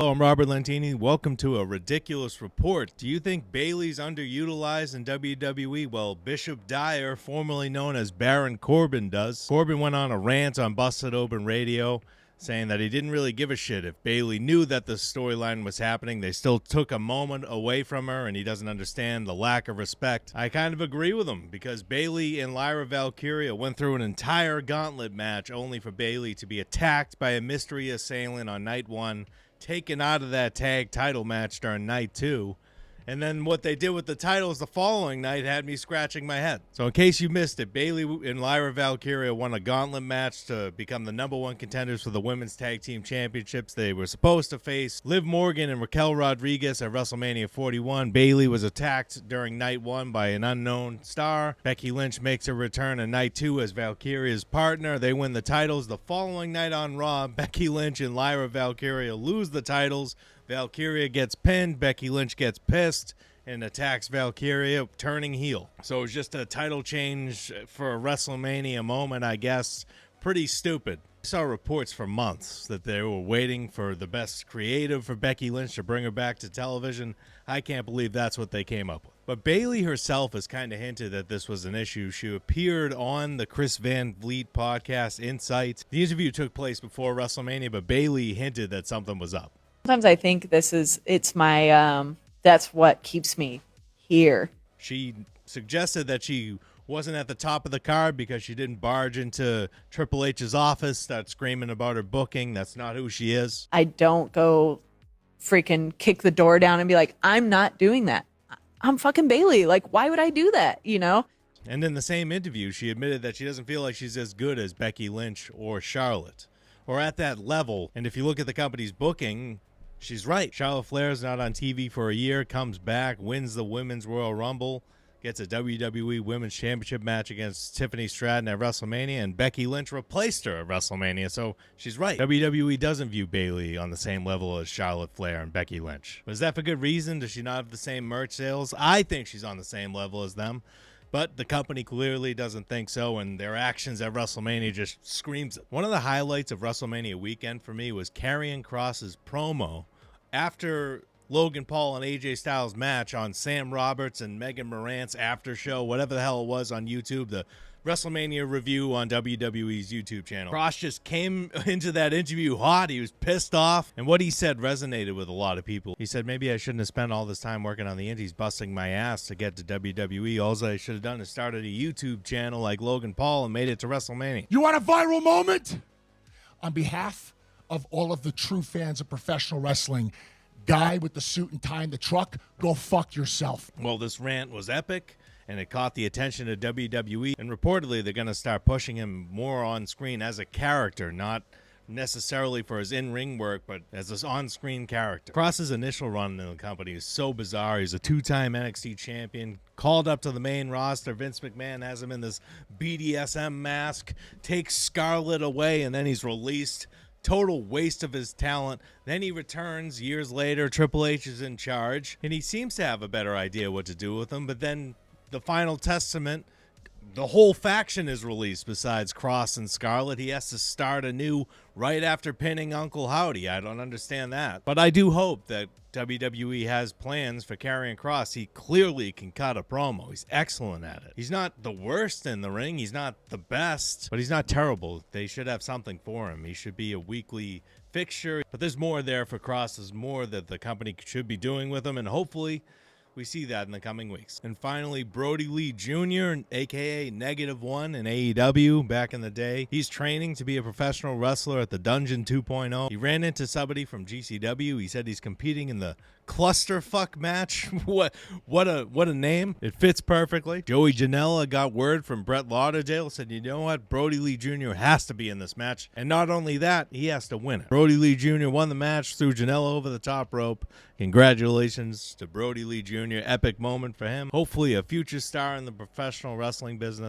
Hello, I'm Robert Lentini. Welcome to a ridiculous report. Do you think Bayley's underutilized in WWE? Well, Bishop Dyer, formerly known as Baron Corbin, does. Corbin went on a rant on Busted Open Radio, saying that he didn't really give a shit if Bayley knew that the storyline was happening. They still took a moment away from her, and he doesn't understand the lack of respect. I kind of agree with him, because Bayley and Lyra Valkyria went through an entire gauntlet match only for Bayley to be attacked by a mystery assailant on night one, taken out of that tag title match during night two. And then what they did with the titles the following night had me scratching my head. So in case you missed it, Bayley and Lyra Valkyria won a gauntlet match to become the #1 contenders for the Women's Tag Team Championships. They were supposed to face Liv Morgan and Raquel Rodriguez at WrestleMania 41. Bayley was attacked during night one by an unknown star. Becky Lynch makes her return in night two as Valkyria's partner. They win the titles. The following night on Raw, Becky Lynch and Lyra Valkyria lose the titles. Valkyria gets pinned, Becky Lynch gets pissed, and attacks Valkyria, turning heel. So it was just a title change for a WrestleMania moment, I guess. Pretty stupid. I saw reports for months that they were waiting for the best creative for Becky Lynch to bring her back to television. I can't believe that's what they came up with. But Bayley herself has kind of hinted that this was an issue. She appeared on the Chris Van Vliet podcast, Insight. The interview took place before WrestleMania, but Bayley hinted that something was up. Sometimes I think it's my, that's what keeps me here. She suggested that she wasn't at the top of the card because she didn't barge into Triple H's office, start screaming about her booking. That's not who she is. I don't go freaking kick the door down and be like, I'm not doing that. I'm fucking Bayley. Like, why would I do that, you know? And in the same interview, she admitted that she doesn't feel like she's as good as Becky Lynch or Charlotte, or at that level. And if you look at the company's booking, she's right. Charlotte Flair's not on TV for a year, comes back, wins the Women's Royal Rumble, gets a WWE Women's Championship match against Tiffany Stratton at WrestleMania, and Becky Lynch replaced her at WrestleMania, so she's right. WWE doesn't view Bayley on the same level as Charlotte Flair and Becky Lynch. Was that for good reason? Does she not have the same merch sales? I think she's on the same level as them, but the company clearly doesn't think so, and their actions at WrestleMania just screams it. One of the highlights of WrestleMania weekend for me was Karrion Kross's promo after Logan Paul and AJ Styles match on Sam Roberts and Megan Morant's after show, whatever the hell it was on YouTube, the WrestleMania review on WWE's YouTube channel. Kross just came into that interview hot. He was pissed off, and what he said resonated with a lot of people. He said, maybe I shouldn't have spent all this time working on the indies busting my ass to get to WWE. All I should have done is started a YouTube channel like Logan Paul and made it to WrestleMania. You want a viral moment? On behalf of all of the true fans of professional wrestling, guy with the suit and tie in the truck, go fuck yourself. Well, this rant was epic, and it caught the attention of WWE, and reportedly they're going to start pushing him more on screen as a character, not necessarily for his in-ring work, but as this on-screen character. Kross's initial run in the company is so bizarre. He's a two-time NXT champion, called up to the main roster. Vince McMahon has him in this BDSM mask, takes Scarlett away, and then he's released. Total waste of his talent. Then he returns years later. Triple H is in charge, and he seems to have a better idea what to do with him. But then the final testament, the whole faction is released besides Kross and Scarlett. He has to start anew right after pinning Uncle Howdy. I don't understand that. But I do hope that WWE has plans for Karrion Kross. He clearly can cut a promo. He's excellent at it. He's not the worst in the ring. He's not the best, but he's not terrible. They should have something for him. He should be a weekly fixture. But there's more there for Kross. There's more that the company should be doing with him, and hopefully we see that in the coming weeks. And finally, Brodie Lee Jr., a.k.a. -1 in AEW back in the day. He's training to be a professional wrestler at the Dungeon 2.0. He ran into somebody from GCW. He said he's competing in the Clusterfuck match. What a name. It fits perfectly. Joey Janela got word from Brett Lauderdale, said, you know what? Brodie Lee Jr. has to be in this match. And not only that, he has to win it. Brodie Lee Jr. won the match, threw Janela over the top rope. Congratulations to Brodie Lee Jr. Epic moment for him. Hopefully a future star in the professional wrestling business.